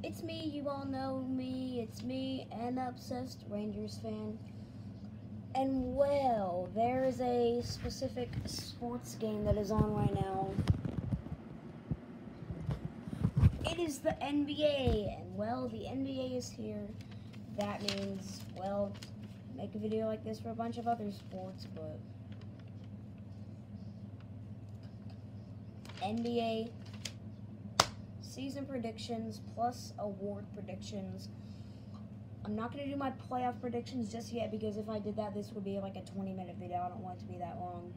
It's me, you all know me, it's me, an obsessed Rangers fan. And well, there is a specific sports game that is on right now. It is the NBA, and well, the NBA is here. That means, well, make a video like this for a bunch of other sports, but NBA season predictions plus award predictions. I'm not going to do my playoff predictions just yet because if I did that, this would be like a 20-minute video. I don't want it to be that long.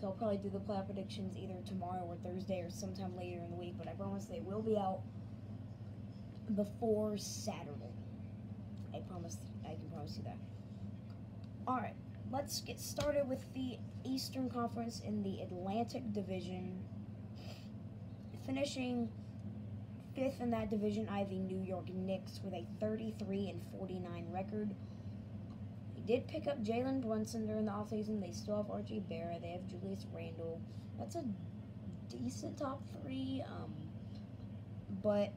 So I'll probably do the playoff predictions either tomorrow or Thursday or sometime later in the week, but I promise they will be out before Saturday. I can promise you that. Alright, let's get started with the Eastern Conference in the Atlantic Division. Finishing 5th in that division, I have the New York Knicks with a 33-49 record. They did pick up Jalen Brunson during the offseason. They still have R.J. Barrett. They have Julius Randle. That's a decent top 3, but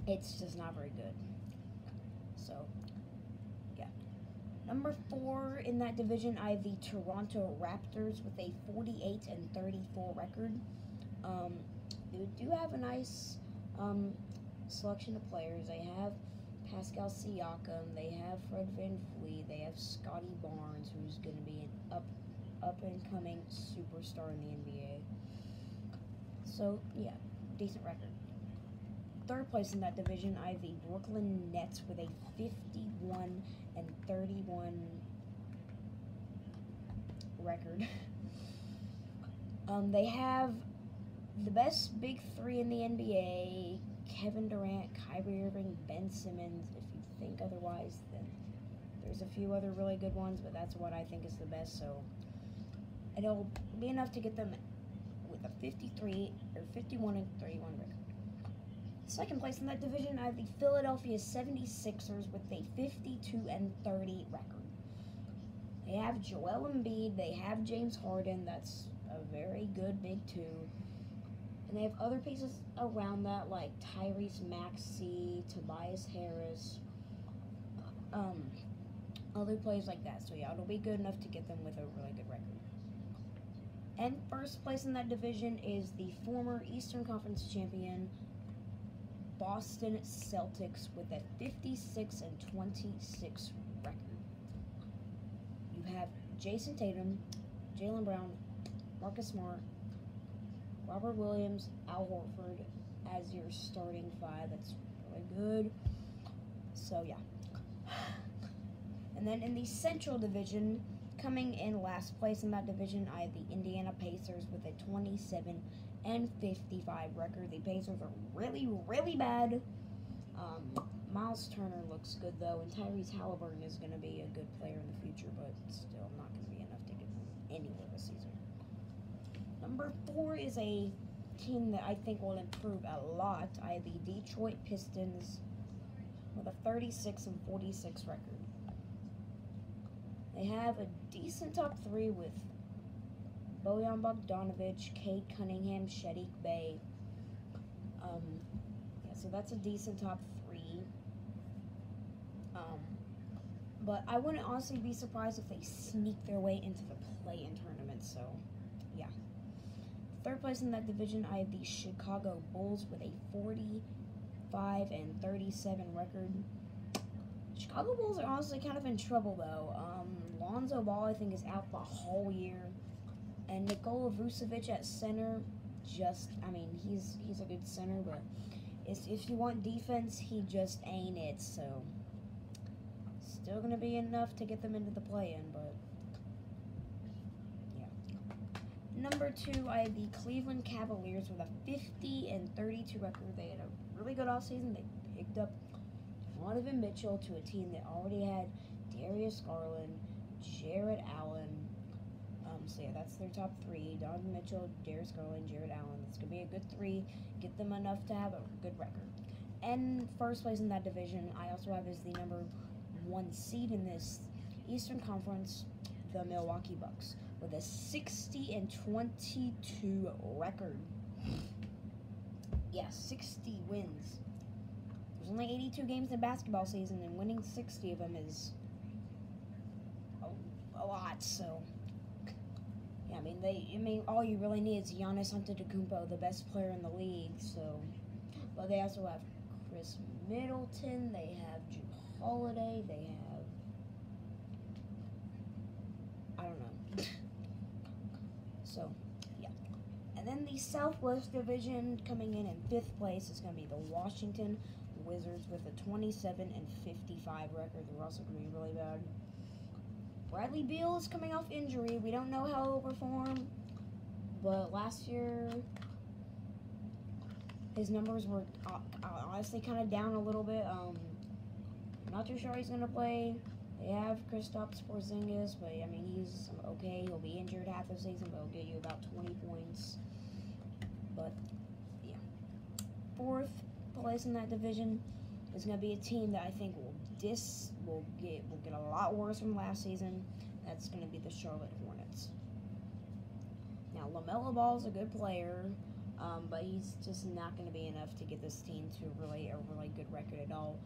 it's just not very good. So, yeah. Number 4 in that division, I have the Toronto Raptors with a 48-34 record. They do have a nice selection of players. They have Pascal Siakam, they have Fred VanVleet, they have Scotty Barnes, who's going to be an up-and-coming superstar in the NBA. So, yeah, decent record. 3rd place in that division, I have the Brooklyn Nets with a 51-31 record. They have the best big 3 in the NBA: Kevin Durant, Kyrie Irving, Ben Simmons. If you think otherwise, then there's a few other really good ones, but that's what I think is the best. So it'll be enough to get them with a 51-31 record. 2nd place in that division, I have the Philadelphia 76ers with a 52-30 record. They have Joel Embiid, they have James Harden. That's a very good big 2. And they have other pieces around that, like Tyrese Maxey, Tobias Harris, other players like that. So yeah, it'll be good enough to get them with a really good record. And 1st place in that division is the former Eastern Conference champion, Boston Celtics, with a 56-26 record. You have Jason Tatum, Jaylen Brown, Marcus Smart, Robert Williams, Al Horford as your starting 5. That's really good. So, yeah. And then in the Central Division, coming in last place in that division, I have the Indiana Pacers with a 27-55 record. The Pacers are really, really bad. Miles Turner looks good, though, and Tyrese Halliburton is going to be a good player in the future, but still not going to be enough to get them anywhere this season. Number 4 is a team that I think will improve a lot. I have the Detroit Pistons with a 36-46 record. They have a decent top 3 with Bojan Bogdanovic, Cade Cunningham, Sadiq Bey. Yeah, so that's a decent top 3. But I wouldn't honestly be surprised if they sneak their way into the play-in tournament, so yeah. 3rd place in that division, I have the Chicago Bulls with a 45-37 record. Chicago Bulls are honestly kind of in trouble, though. Lonzo Ball, I think, is out the whole year. And Nikola Vucevic at center, he's a good center, but if you want defense, he just ain't it, so still going to be enough to get them into the play-in, but yeah. Number 2, I have the Cleveland Cavaliers with a 50-32 record. They had a really good offseason. They picked up Donovan Mitchell to a team that already had Darius Garland, Jarrett Allen. So yeah, that's their top 3. Donovan Mitchell, Darius Garland, Jarrett Allen. That's going to be a good 3. Get them enough to have a good record. And 1st place in that division, I also have as the number 1 seed in this Eastern Conference, the Milwaukee Bucks, with a 60-22 record. Yeah, 60 wins. There's only 82 games in a basketball season, and winning 60 of them is a lot. So, yeah, I mean, all you really need is Giannis Antetokounmpo, the best player in the league. So, but they also have Chris Middleton. They have Drew Holiday. They have, I don't know. So, yeah. And then the Southwest Division coming in 5th place is going to be the Washington Wizards with a 27-55 record. They're also going to be really bad. Bradley Beal is coming off injury. We don't know how he'll perform, but last year his numbers were honestly kind of down a little bit. Not too sure he's going to play. They have Kristaps Porzingis, but I mean, he's okay. He'll be injured half the season, but he'll get you about 20 points. But yeah, 4th place in that division is going to be a team that I think will get a lot worse from last season. That's going to be the Charlotte Hornets. Now, LaMelo Ball is a good player, but he's just not going to be enough to get this team to a really good record at all.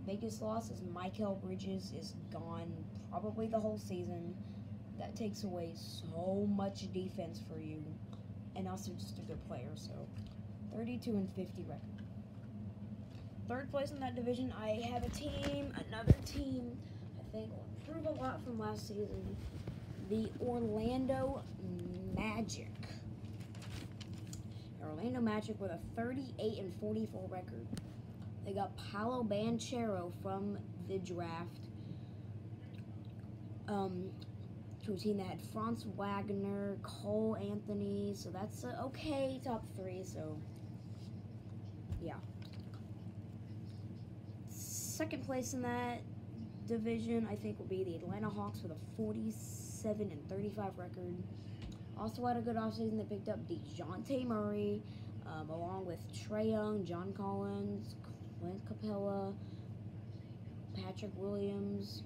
Biggest loss is Mikal Bridges is gone probably the whole season. That takes away so much defense for you, and also just a good player. So, 32-50 record. 3rd place in that division, I have another team, I think will improve a lot from last season, the Orlando Magic. Orlando Magic with a 38-44 record. They got Paolo Banchero from the draft, to a team that had Franz Wagner, Cole Anthony, so that's a okay top 3, so yeah. 2nd place in that division, I think, will be the Atlanta Hawks with a 47-35 record. Also had a good offseason. They picked up DeJounte Murray, along with Trae Young, John Collins, Clint Capella, Patrick Williams.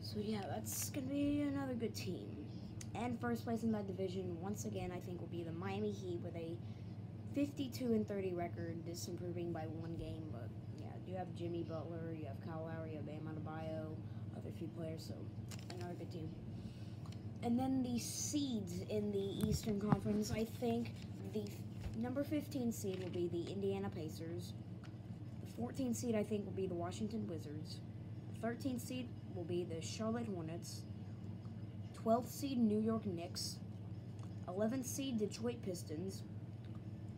So yeah, that's going to be another good team. And 1st place in that division, once again, I think will be the Miami Heat with a 52-30 record, just improving by 1 game, but yeah, you have Jimmy Butler, you have Kyle Lowry, you have Bam Adebayo, other few players, so another good team. And then the seeds in the Eastern Conference, I think the number 15 seed will be the Indiana Pacers. The 14th seed, I think, will be the Washington Wizards. The 13th seed will be the Charlotte Hornets. 12th seed, New York Knicks. 11th seed, Detroit Pistons.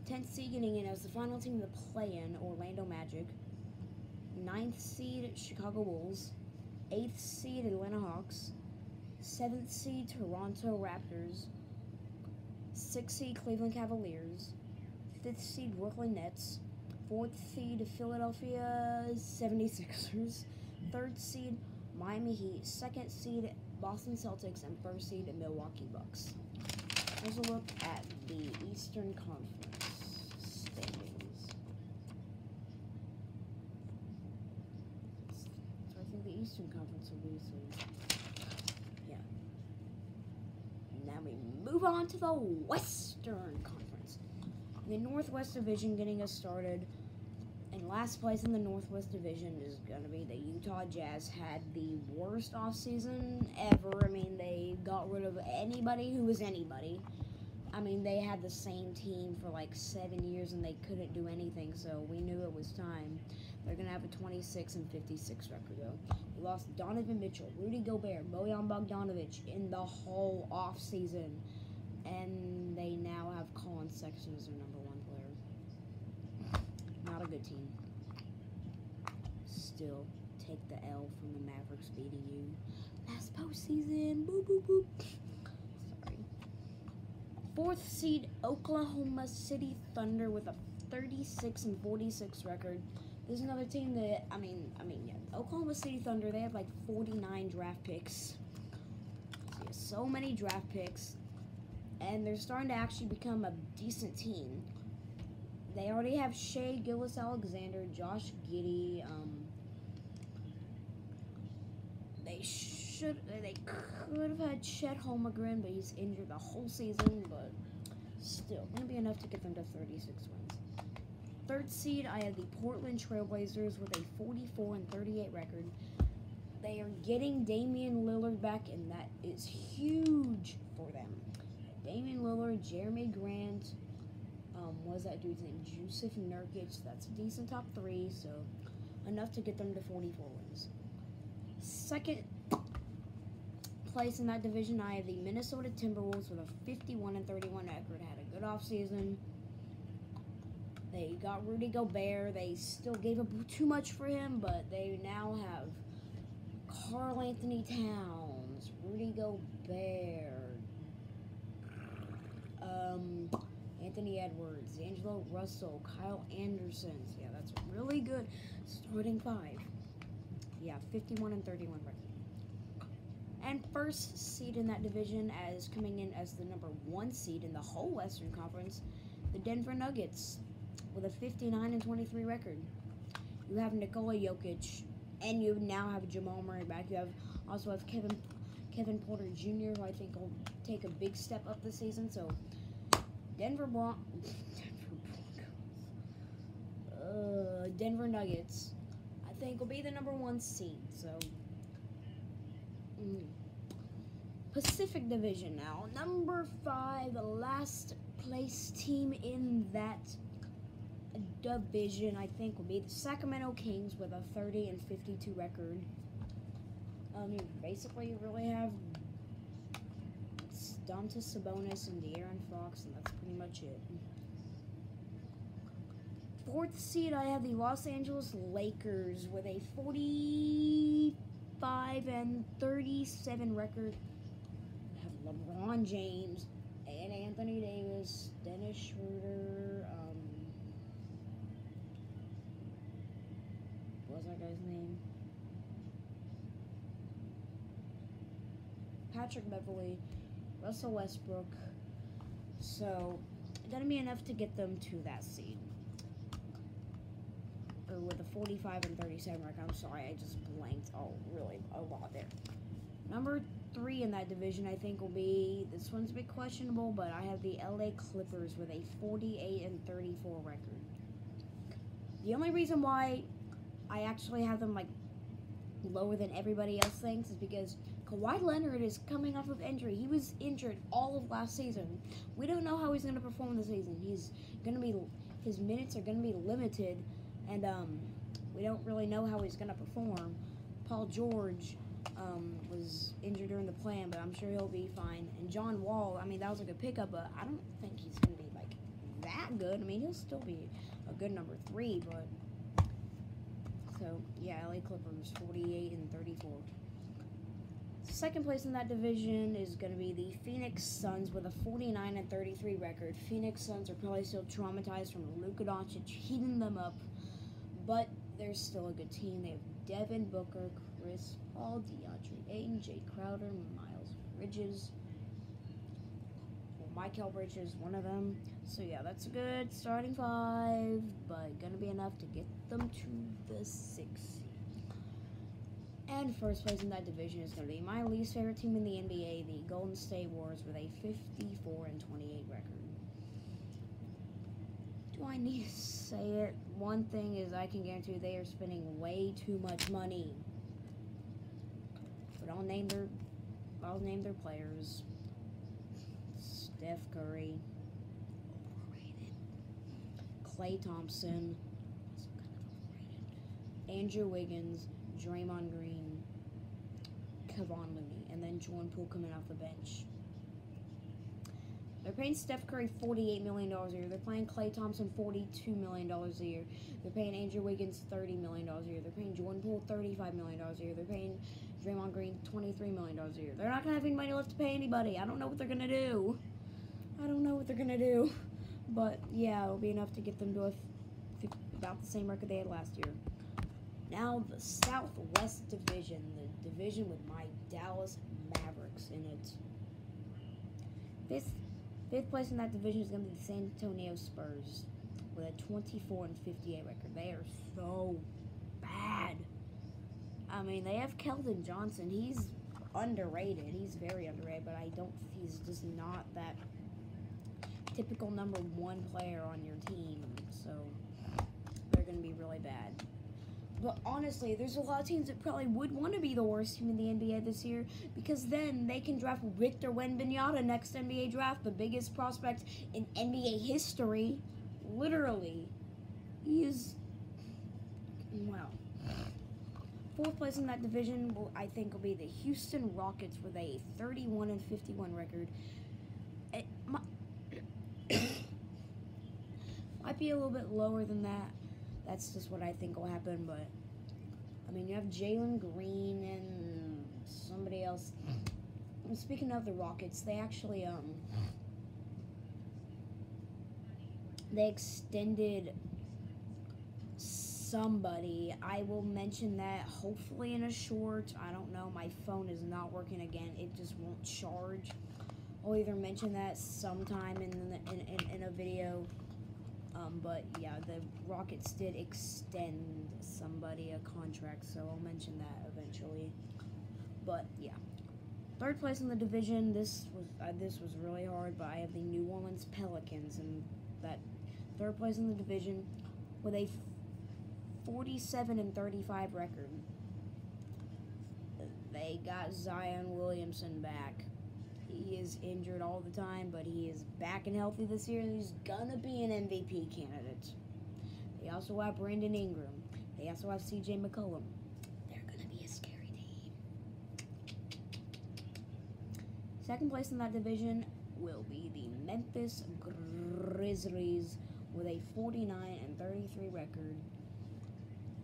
10th seed getting in as the final team to play in, Orlando Magic. 9th seed, Chicago Bulls. 8th seed, Atlanta Hawks. 7th seed, Toronto Raptors. 6th seed, Cleveland Cavaliers. 5th seed, Brooklyn Nets. 4th seed, Philadelphia 76ers. 3rd seed, Miami Heat. 2nd seed, Boston Celtics. And 1st seed, Milwaukee Bucks. Here's a look at the Eastern Conference standings. So I think the Eastern Conference will be soon. Yeah. Now we move on to the Western Conference. The Northwest Division getting us started. And last place in the Northwest Division is going to be the Utah Jazz. Had the worst offseason ever. I mean, they got rid of anybody who was anybody. I mean, they had the same team for like 7 years and they couldn't do anything, so we knew it was time. They're going to have a 26-56 record, though. They lost Donovan Mitchell, Rudy Gobert, Bojan Bogdanovic in the whole offseason. And they now have Colin Sexton as their number 1 player. Not a good team. Still, take the L from the Mavericks beating you last postseason. Boop, boop, boop. Sorry. 4th seed, Oklahoma City Thunder with a 36-46 record. This is another team that, yeah, Oklahoma City Thunder, they have like 49 draft picks. So many draft picks. And they're starting to actually become a decent team. They already have Shea Gilgeous-Alexander, Josh Giddey. They could have had Chet Holmgren, but he's injured the whole season. But still, going to be enough to get them to 36 wins. third seed, I have the Portland Trailblazers with a 44-38 record. They are getting Damian Lillard back, and that is huge for them. Damian Lillard, Jeremy Grant, what is that dude's name? Jusuf Nurkic. That's a decent top 3, so enough to get them to 44 wins. Second place in that division, I have the Minnesota Timberwolves with a 51-31 record. Had a good offseason. They got Rudy Gobert. They still gave up too much for him, but they now have Karl Anthony Towns, Rudy Gobert, Anthony Edwards, D'Angelo Russell, Kyle Anderson. Yeah, that's a really good starting 5. Yeah, 51-31 record. And first seed in that division, as coming in as the number 1 seed in the whole Western Conference, the Denver Nuggets with a 59-23 record. You have Nikola Jokic, and you now have Jamal Murray back. You also have Kevin Porter Jr., who I think will take a big step up this season. So Denver Nuggets, I think, will be the number 1 seed. So Pacific Division now. Number 5, the last place team in that division, I think, will be the Sacramento Kings with a 30-52 record. Basically, you really have Domantas Sabonis and De'Aaron Fox, and that's pretty much it. Fourth seed, I have the Los Angeles Lakers with a 45-37 record. I have LeBron James and Anthony Davis, Dennis Schroeder, what was that guy's name? Patrick Beverley, Russell Westbrook. So, it's going to be enough to get them to that seed. Or with a 45-37 record. I'm sorry, I just blanked. Oh, really, a lot there. Number 3 in that division, I think, will be, this one's a bit questionable, but I have the LA Clippers with a 48-34 record. The only reason why I actually have them, lower than everybody else thinks is because Kawhi Leonard is coming off of injury. He was injured all of last season. We don't know how he's going to perform this season. His minutes are going to be limited, and we don't really know how he's going to perform. Paul George was injured during the plan, but I'm sure he'll be fine. And John Wall, that was a good pickup, but I don't think he's going to be that good. He'll still be a good number 3, but so yeah, LA Clippers 48-34. Second place in that division is going to be the Phoenix Suns with a 49-33 record. Phoenix Suns are probably still traumatized from Luka Doncic heating them up, but they're still a good team. They have Devin Booker, Chris Paul, DeAndre Ayton, Jay Crowder, Miles Bridges. Well, Mikal Bridges, one of them. So yeah, that's a good starting 5, but going to be enough to get them to the 6th. And first place in that division is going to be my least favorite team in the NBA, the Golden State Warriors, with a 54-28 record. Do I need to say it? One thing is I can guarantee they are spending way too much money. But I'll name their players. Steph Curry, overrated. Klay Thompson, also kind of overrated. Andrew Wiggins, Draymond Green, Kevon Looney, and then Jordan Poole coming off the bench. They're paying Steph Curry $48 million a year. They're paying Klay Thompson $42 million a year. They're paying Andrew Wiggins $30 million a year. They're paying Jordan Poole $35 million a year. They're paying Draymond Green $23 million a year. They're not going to have any money left to pay anybody. I don't know what they're going to do. But, yeah, it'll be enough to get them to about the same record they had last year. Now, the Southwest Division, the division with my Dallas Mavericks in it. Fifth place in that division is going to be the San Antonio Spurs with a 24-58 record. They are so bad. They have Keldon Johnson. He's underrated. He's very underrated, but he's just not that typical number 1 player on your team. So going to be really bad. But honestly, there's a lot of teams that probably would want to be the worst team in the NBA this year because then they can draft Victor Wembanyama next NBA draft, the biggest prospect in NBA history. Literally. He is, well, fourth place in that division, I think, will be the Houston Rockets with a 31-51 record. It might be a little bit lower than that. That's just what I think will happen, but I mean, you have Jalen Green and somebody else. And speaking of the Rockets, they actually they extended somebody. I will mention that hopefully in a short. I don't know. My phone is not working again. It just won't charge. I'll either mention that sometime in a video. But yeah, the Rockets did extend somebody a contract, so I'll mention that eventually. But yeah, third place in the division. This was really hard, but I have the New Orleans Pelicans in that third place in the division with a 47-35 record. They got Zion Williamson back. He is injured all the time, but he is back and healthy this year, and he's gonna be an MVP candidate. They also have Brandon Ingram. They also have CJ McCollum. They're gonna be a scary team. Second place in that division will be the Memphis Grizzlies with a 49-33 record.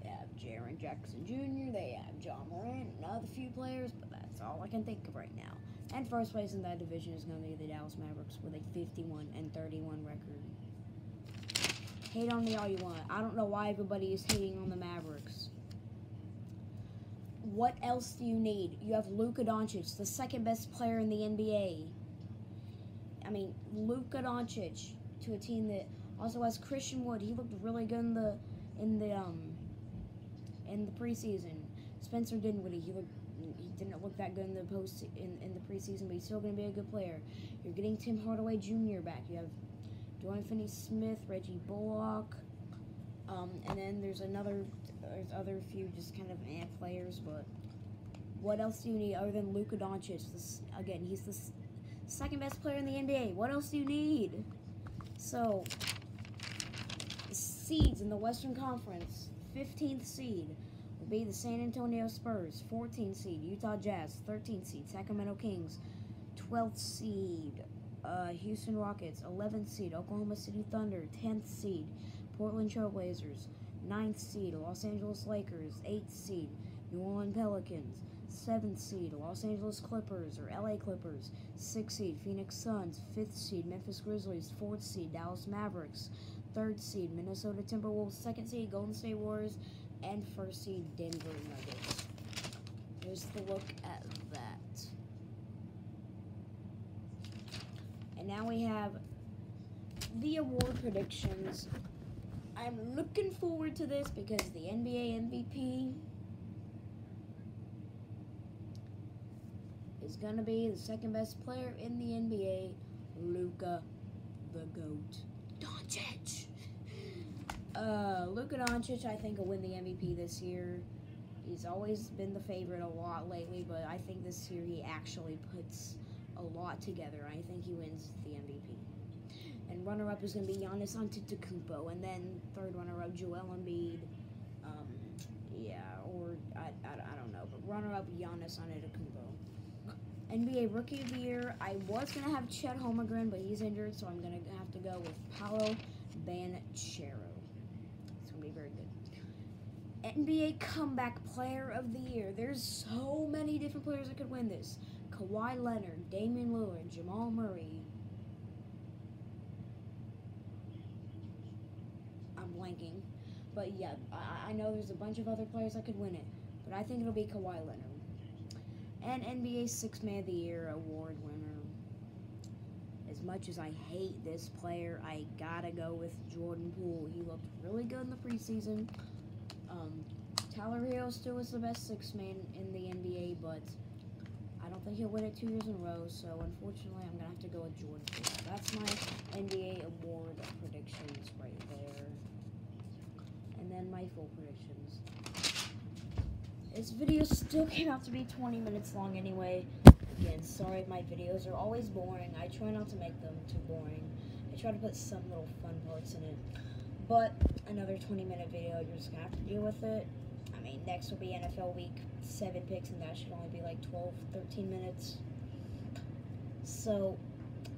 They have Jaren Jackson Jr., they have John Morant, and other few players, but that's all I can think of right now. And first place in that division is going to be the Dallas Mavericks with a 51-31 record. Hate on me all you want. I don't know why everybody is hating on the Mavericks. What else do you need? You have Luka Doncic, the second best player in the NBA. I mean, Luka Doncic to a team that also has Christian Wood. He looked really good in the preseason. Spencer Dinwiddie, he didn't look that good in the preseason, but he's still going to be a good player. You're getting Tim Hardaway Jr. back. You have Dorian Finney-Smith, Reggie Bullock, and then there's other few just kind of players. But what else do you need other than Luka Doncic? Again, he's the second best player in the NBA. What else do you need? So, seeds in the Western Conference, 15th seed will be the San Antonio Spurs, 14th seed, Utah Jazz, 13th seed, Sacramento Kings, 12th seed, Houston Rockets, 11th seed, Oklahoma City Thunder, 10th seed, Portland Trail Blazers, 9th seed, Los Angeles Lakers, 8th seed, New Orleans Pelicans, 7th seed, Los Angeles Clippers or LA Clippers, 6th seed, Phoenix Suns, 5th seed, Memphis Grizzlies, 4th seed, Dallas Mavericks, 3rd seed, Minnesota Timberwolves, 2nd seed, Golden State Warriors, and 1st seed, Denver Nuggets. Here's the look at that. And now we have the award predictions. I'm looking forward to this because the NBA MVP is going to be the second best player in the NBA, Luka the GOAT Doncic. Luka Doncic, I think, will win the MVP this year. He's always been the favorite a lot lately, but I think this year he actually puts a lot together. I think he wins the MVP. And runner-up is going to be Giannis Antetokounmpo, and then third runner-up Joel Embiid. I don't know, but runner-up Giannis Antetokounmpo. NBA Rookie of the Year, I was going to have Chet Holmgren, but he's injured, so I'm going to have to go with Paolo Banchero. It's going to be very good. NBA Comeback Player of the Year. There's so many different players that could win this. Kawhi Leonard, Damian Lillard, Jamal Murray. I'm blanking. But yeah, I know there's a bunch of other players that could win it. But I think it'll be Kawhi Leonard. And NBA Sixth Man of the Year award winner. As much as I hate this player, I gotta go with Jordan Poole. He looked really good in the preseason. Tyler Hero still is the best sixth man in the NBA, but I don't think he'll win it 2 years in a row, so unfortunately I'm going to have to go with Jordan Poole. That's my NBA award predictions right there. And then my full predictions. This video still came out to be 20 minutes long anyway. Again, sorry if my videos are always boring. I try not to make them too boring. I try to put some little fun parts in it. But another 20-minute video, you're just going to have to deal with it. I mean, next will be NFL Week 7 picks, and that should only be like 12, 13 minutes. So,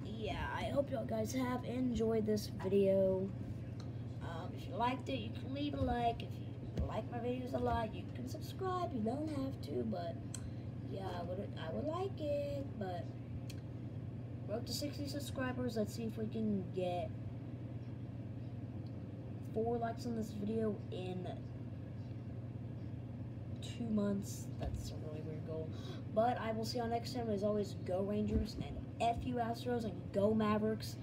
yeah, I hope y'all guys have enjoyed this video. If you liked it, you can leave a like. If you like my videos a lot, you can subscribe. You don't have to, but yeah, I would like it. But we're up to 60 subscribers. Let's see if we can get 4 likes on this video in 2 months. That's a really weird goal. But I will see y'all next time. As always, go Rangers and F you Astros and go Mavericks.